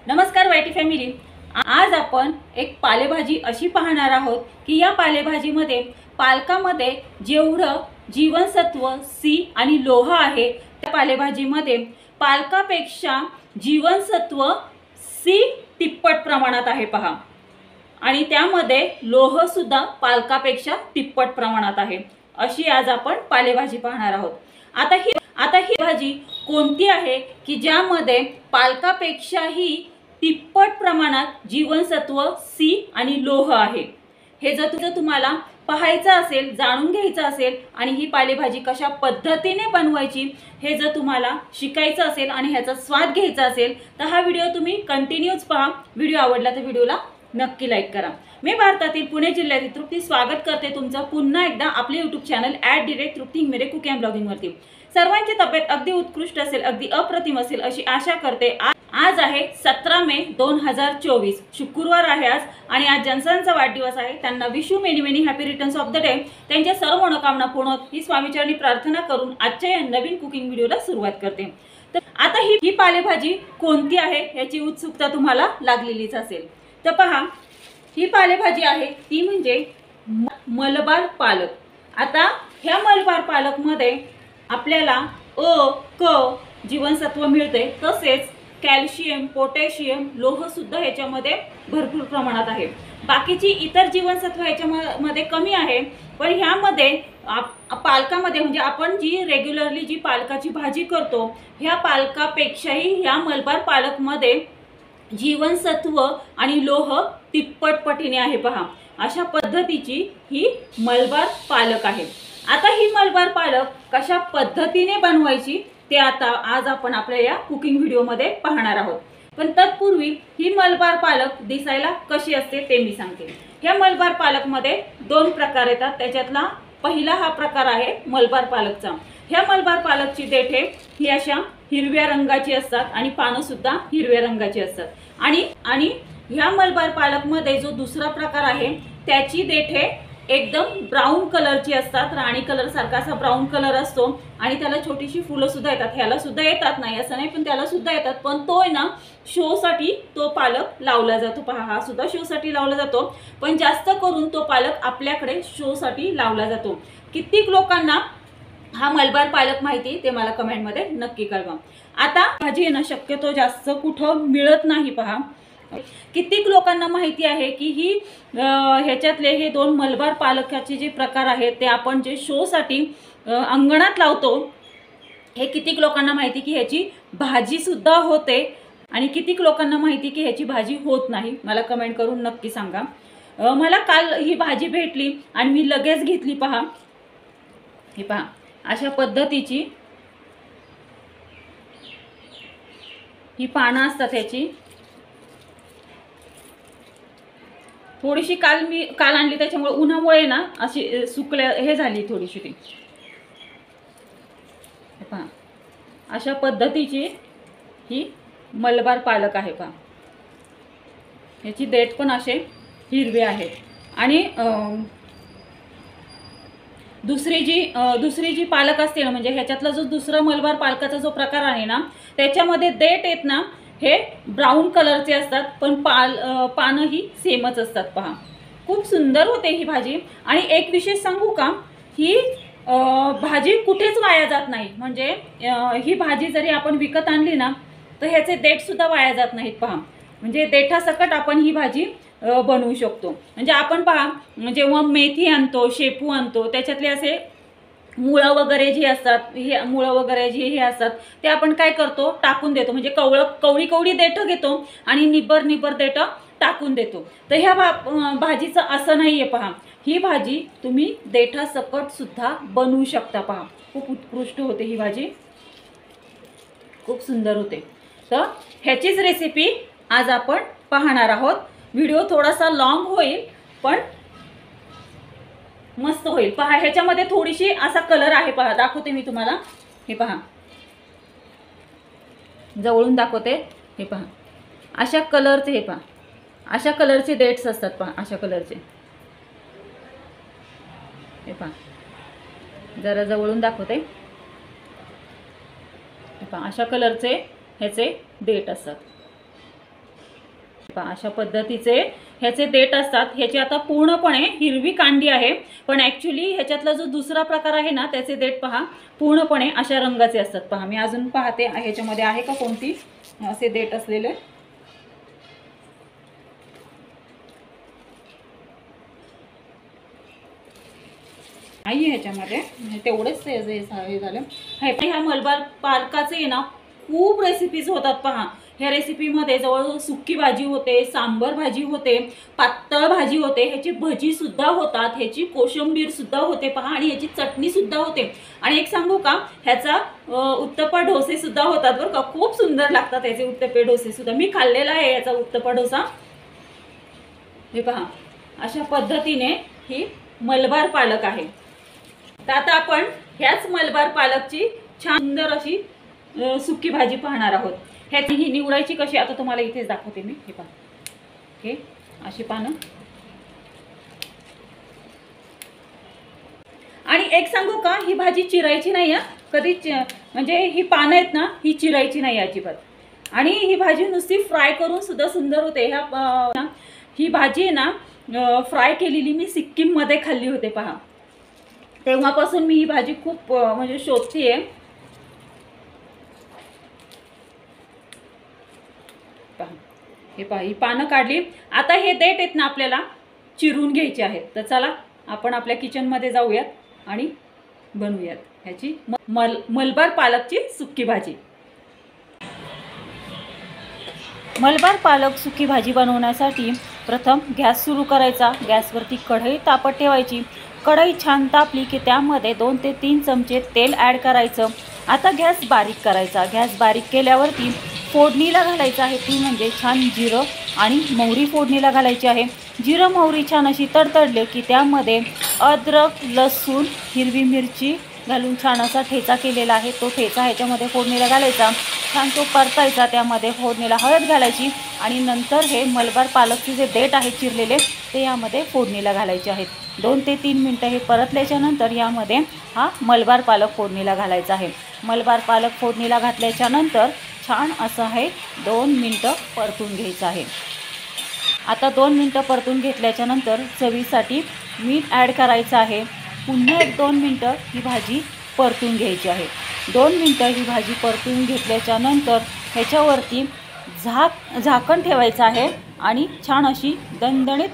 नमस्कार YT family. आज आपण एक पालेभाजी अशी पाहणार आहोत की या पालेभाजीमध्ये पालकामध्ये जेवढं जीवनसत्व सी आणि लोह आहे त्या पालेभाजीमध्ये पालकापेक्षा जीवनसत्व सी तिप्पट प्रमाणात आहे पहा। आणि त्यामध्ये लोह सुद्धा पालकापेक्षा तिप्पट प्रमाणात आहे। अशी आज आपण पालेभाजी पाहणार आहोत। आता ही भाजी कोणती आहे की ज्यामध्ये पालकापेक्षाही तिप्पट प्रमाणात जीवनसत्व सी आणि लोह आहे। हे जर तुम्हाला पाहायचं असेल, जाणून घ्यायचं असेल आणि ही पालेभाजी कशा पद्धतीने बनवायची हे जर तुम्हाला शिकायचं असेल आणि ह्याचा स्वाद घ्यायचा असेल तर हा व्हिडिओ तुम्ही कंटिन्यूच पहा। व्हिडिओ आवडला तर व्हिडिओला नक्की लाईक करा। मी भारतातील पुणे जिल्ह्यातील तृप्ती स्वागत करते तुमचं पुन्हा एकदा आपले YouTube channel @Trupti Hingmire cooking and blogging वरती। सर्वांची तब्येत अगदी उत्कृष्ट असेल, अगदी अप्रतिम असेल अशी आशा करते। आज आहे 17 मे 2024, शुक्रवार आहे आज आणि आज जनसांचा वाढदिवस आहे। त्यांना wish you many many happy returns of the day. त्यांच्या सर्व मनोकामना पूर्ण ही स्वामीचरणी प्रार्थना करून आजच्या या नवीन कुकिंग व्हिडिओला सुरुवात करते। तर आता ही पालेभाजी कोणती आहे याची उत्सुकता तुम्हाला लागलेलीच असेल। तर पहा, ही पालेभाजी आहे ती म्हणजे मलबार पालक। आता ह्या मलबार पालक मध्ये आपल्याला अ, क जीवनसत्व मिळते, तसेच कॅल्शियम, पोटॅशियम, लोह सुद्धा ह्याच्यामध्ये भरपूर प्रमाणात आहे। बाकीची इतर जीवनसत्व ह्याच्यामध्ये कमी आहे, पण ह्यामध्ये पालकामध्ये म्हणजे आपण जी रेग्युलरली जी पालकाची भाजी करतो ह्या पालकापेक्षाही ह्या मलबार पालकमध्ये जीवनसत्व आणि लोह तिप्पट पटीने आहे पहा। अशा पद्धतीची ही मलबार पालक आहे। आता ही मलबार पालक कशा पद्धतीने बनवायची ते आता आज आपण आपल्या या कुकिंग व्हिडिओमध्ये पाहणार आहोत। पण तत्पूर्वी ही मलबार पालक दिसायला कशी असते ते मी सांगते। या मलबार पालक मध्ये दोन प्रकार येतात, त्याच्यातला पहिला हा प्रकार आहे मलबार पालकचा। ह्या मलबार पालकची देठे ही अशा हिरव्या रंगाची असतात आणि पानं सुद्धा हिरव्या रंगाची असतात। आणि ह्या मलबार पालक मध्ये जो दुसरा प्रकार आहे त्याची देठे एकदम ब्राउन कलरची असतात, राणी कलर सारखा असा ब्राउन कलर असतो आणि त्याला छोटीशी फुलं सुद्धा येतात। ह्याला सुद्धा येतात, नाही असं नाही, पण त्याला सुद्धा येतात, पण तो आहे ना शो साठी तो पालक लावला जातो पहा। हा सुद्धा शो साठी लावला जातो, पण जास्त करून तो पालक आपल्याकडे शो साठी लावला जातो। कित्येक लोकांना हा मलबार पालक माहिती ते मला कमेंट मध्ये नक्की कळवा। आता भाजी ना शक्यतो जास्त कुठं मिळत नाही पहा। कित्येक लोकांना माहिती आहे की ही ह्याच्यातले हे दोन मलबार पालकाचे जे प्रकार आहेत ते आपण जे शो साठी अंगणात लावतो, हे कित्येक लोकांना माहिती की ह्याची भाजी सुद्धा होते आणि कित्येक लोकांना माहिती की ह्याची भाजी होत नाही। मला कमेंट करून नक्की सांगा। मला काल ही भाजी भेटली आणि मी लगेच घेतली पहा। हे पहा, अशा पद्धतीची ही पानं असतात ह्याची। थोडीशी काल आणली त्याच्यामुळे उन्हामुळे ना अशी सुकल्या हे झाली थोडीशी ती। पहा, अशा पद्धतीची ही मलबार पालक आहे पहा। याची देठ पण असे हिरवे आहेत। आणि दुसरी जी पालक असते ना, म्हणजे ह्याच्यातला जो दुसरा मलबार पालकाचा जो प्रकार आहे ना त्याच्यामध्ये देठ आहेत ना हे ब्राउन कलरचे असतात, पण पानं ही सेमच असतात पहा। खूप सुंदर होते ही भाजी। आणि एक विशेष सांगू का, ही भाजी कुठेच वाया जात नाही। म्हणजे ही भाजी जरी आपण विकत आणली ना तर ह्याचे देठ सुद्धा वाया जात नाहीत पहा। म्हणजे देठासकट आपण ही भाजी बनवू शकतो। म्हणजे आपण पहा, जेव्हा मेथी आणतो, शेपू आणतो, त्याच्यातले असे मुळं वगैरे जी असतात, हे मुळं वगैरे जे हे असतात ते आपण काय करतो, टाकून देतो। म्हणजे कवळी देठं घेतो आणि निब्बर देठं टाकून देतो। तर ह्या भाजीचं असं नाहीये पहा। ही भाजी तुम्ही देठासकट सुद्धा बनवू शकता पहा। खूप उत्कृष्ट होते ही भाजी, खूप सुंदर होते। तर ह्याचीच रेसिपी आज आपण पाहणार आहोत। व्हिडिओ थोडासा लॉंग होईल पण मस्त होईल पहा। ह्याच्यामध्ये थोडीशी असा कलर आहे पहा, दाखवते मी तुम्हाला। हे पहा, जवळून दाखवते। हे पहा, अशा कलरचे, हे पहा अशा कलरचे डेट्स असतात पहा, अशा कलरचे। हे पहा, जरा जवळून दाखवते। हे पहा, अशा कलरचे ह्याचे देठ असतात। पहा अशा पद्धतीचे ह्याचे देठ असतात। ह्याची आता पूर्णपणे हिरवी कांडी आहे, पण ॲक्च्युली ह्याच्यातला जो दुसरा प्रकार आहे ना त्याचे देठ पहा पूर्णपणे अशा रंगाचे असतात। पहा मी अजून पाहते ह्याच्यामध्ये आहे का कोणती असे देठ असलेले। नाही ह्याच्यामध्ये तेवढेच हे झालं। ह्या मलबार पालकाचे ना खूप रेसिपीज होतात पहा। ह्या रेसिपीमध्ये जवळ सुक्की भाजी होते, सांबर भाजी होते, पातळ भाजी होते, ह्याची भजी सुद्धा होतात, ह्याची कोशिंबीर सुद्धा होते पहा, आणि ह्याची चटणी सुद्धा होते। आणि एक सांगू का, ह्याचा उत्तप्पा डोसे सुद्धा होतात बरं का, खूप सुंदर लागतात ह्याचे उत्तप्पे डोसे सुद्धा। मी खाल्लेला आहे याचा उत्तप्पा डोसा। हे पहा अशा पद्धतीने ही मलबार पालक आहे। तर आता आपण ह्याच मलबार पालकची छान सुंदर अशी सुक्की भाजी पाहणार आहोत। ह्याची ही निवडायची कशी आता तुम्हाला इथेच दाखवते मी। हे पहा हे अशी पानं। आणि एक सांगू का, ही भाजी चिरायची नाही हा कधी, म्हणजे ही पानं आहेत ना ही चिरायची नाही अजिबात। आणि ही भाजी नुसती फ्राय करून सुद्धा सुंदर होते। ही भाजी आहे ना फ्राय केलेली मी सिक्कीममध्ये खाल्ली होते पहा, तेव्हापासून मी ही भाजी खूप म्हणजे शोधतीये। हे पहा ही पानं काढली। आता हे देठ आहेत ना आपल्याला चिरून घ्यायचे आहेत। तर चला आपण आपल्या किचनमध्ये जाऊयात आणि बनवूयात ह्याची मलबार पालकची सुक्की भाजी। मलबार पालक सुक्की भाजी बनवण्यासाठी प्रथम गॅस सुरू करायचा। गॅसवरती कढई तापत ठेवायची। कढई छान तापली की त्यामध्ये 2 ते 3 चमचे तेल ॲड करायचं। आता गॅस बारीक करायचा। गॅस बारीक केल्यावरती फोडणीला घालायचं आहे, ती म्हणजे छान जिरं आणि मोहरी फोडणीला घालायची आहे। जिरं मोहरी छान अशी तडतडले की त्यामध्ये अद्रक, लसूण, हिरवी मिरची घालून छान असा ठेचा केलेला आहे तो ठेचा ह्याच्यामध्ये फोडणीला घालायचा। छान तो परतायचा। त्यामध्ये फोडणीला हळद घालायची आणि नंतर हे मलबार पालकचे जे देठ आहेत चिरलेले ते यामध्ये फोडणीला घालायचे आहेत। 2 ते 3 मिनटं हे परतल्याच्या नंतर यामध्ये हा मलबार पालक फोडणीला घालायचा आहे। मलबार पालक फोडणीला घातल्याच्या नंतर छान असं हे 2 मिनटं परतून घ्यायचं आहे। आता 2 मिनटं परतून घेतल्याच्या नंतर चवीसाठी मीठ ॲड करायचं आहे। पुन्हा 1-2 मिनटं ही भाजी परतून घ्यायची आहे। 2 मिनटं ही भाजी परतून घेतल्याच्या नंतर ह्याच्यावरती झाकण ठेवायचं आहे आणि छान अशी दणदणीत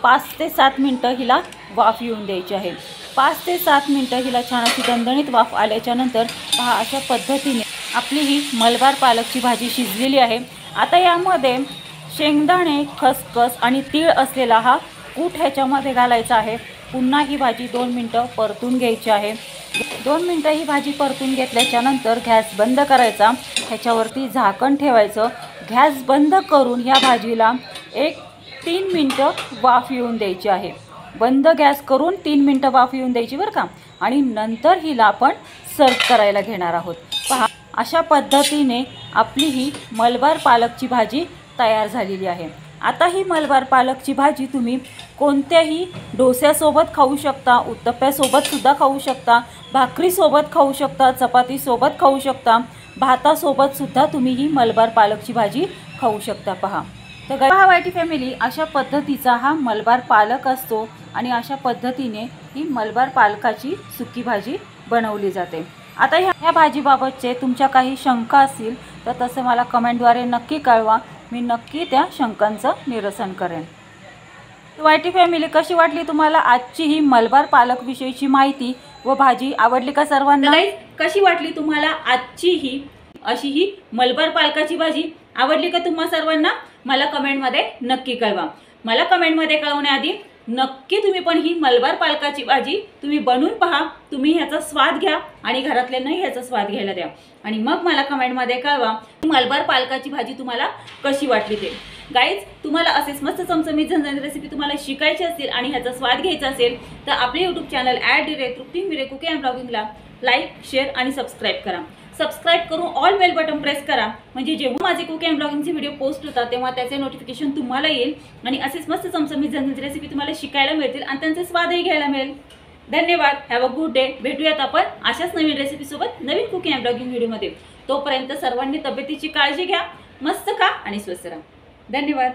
5 ते 7 मिनटं हिला वाफ येऊन द्यायची आहे। 5 ते 7 मिनटं हिला छान अशी दणदणीत वाफ आल्याच्या नंतर पहा अशा पद्धतीने आपली ही मलबार पालकची भाजी शिजलेली आहे। आता यामध्ये शेंगदाणे, खसखस आणि तीळ असलेला हा कूट ह्याच्यामध्ये घालायचा आहे। पुन्हा ही भाजी 2 मिनटं परतून घ्यायची आहे। 2 मिनटं ही भाजी परतून घेतल्याच्या नंतर गॅस बंद करायचा। ह्याच्यावरती झाकण ठेवायचं। गॅस बंद करून ह्या भाजीला 3 मिनटं वाफ येऊन द्यायची आहे। बंद गॅस करून 3 मिनटं वाफ येऊन द्यायची बरं का। आणि नंतर हिला आपण सर्व करायला घेणार आहोत। पहा अशा पद्धतीने आपली ही मलबार पालकची भाजी तयार झालेली आहे। आता ही मलबार पालकची भाजी तुम्ही कोणत्याही डोस्यासोबत खाऊ शकता, उत्तप्प्यासोबत सुद्धा खाऊ शकता, भाकरीसोबत खाऊ शकता, चपातीसोबत खाऊ शकता, भातासोबत सुद्धा तुम्ही ही मलबार पालकची भाजी खाऊ शकता। पहा तर पहा वायटी फॅमिली, अशा पद्धतीचा हा मलबार पालक असतो आणि अशा पद्धतीने ही मलबार पालकाची सुकी भाजी बनवली जाते। आता ह्या भाजीबाबतचे तुमच्या काही शंका असतील तर तसे मला कमेंटद्वारे नक्की कळवा। मी नक्की त्या शंकांचं निरसन करेन। वायटी फॅमिली, कशी वाटली तुम्हाला आजची ही मलबार पालक विषयीची माहिती व भाजी? आवडली का सर्वांना? कशी वाटली तुम्हाला आजची ही अशी ही मलबार पालकाची भाजी? आवडली का तुम्हा सर्वांना? मला कमेंटमध्ये नक्की कळवा। मला कमेंटमध्ये कळवण्याआधी नक्की तुम्ही पण ही मलबार पालकाची भाजी तुम्ही बनवून पहा। तुम्ही ह्याचा स्वाद घ्या आणि घरातल्यांनाही ह्याचा स्वाद घ्यायला द्या आणि मग मला कमेंटमध्ये कळवा मलबार पालकाची भाजी तुम्हाला कशी वाटली ते। गाईज, तुम्हाला असेच मस्त चमचमीत झणझणीत रेसिपी तुम्हाला शिकायची असतील आणि ह्याचा स्वाद घ्यायचा असेल तर आपले यूट्यूब चॅनल @तृप्ती मिरे कुकिंग अँड ब्लॉगिंगला लाईक, शेअर आणि सबस्क्राईब करा। सबस्क्राईब करून ऑल बेल बटन प्रेस करा, म्हणजे जेव्हा माझे कुकिंग अँड ब्लॉगिंगचे व्हिडिओ पोस्ट होतात तेव्हा त्याचे नोटिफिकेशन तुम्हाला येईल आणि असेच मस्त चमचमीत झणझणीत रेसिपी तुम्हाला शिकायला मिळतील आणि त्यांचे स्वादही घ्यायला मिळेल। धन्यवाद। Have a good day. भेटूयात आपण अशाच नवीन रेसिपीसोबत नवीन कुकिंग अँड ब्लॉगिंग व्हिडिओमध्ये। तोपर्यंत सर्वांनी तब्येतीची काळजी घ्या, मस्त खा आणि स्वस्थ राहा। धन्यवाद।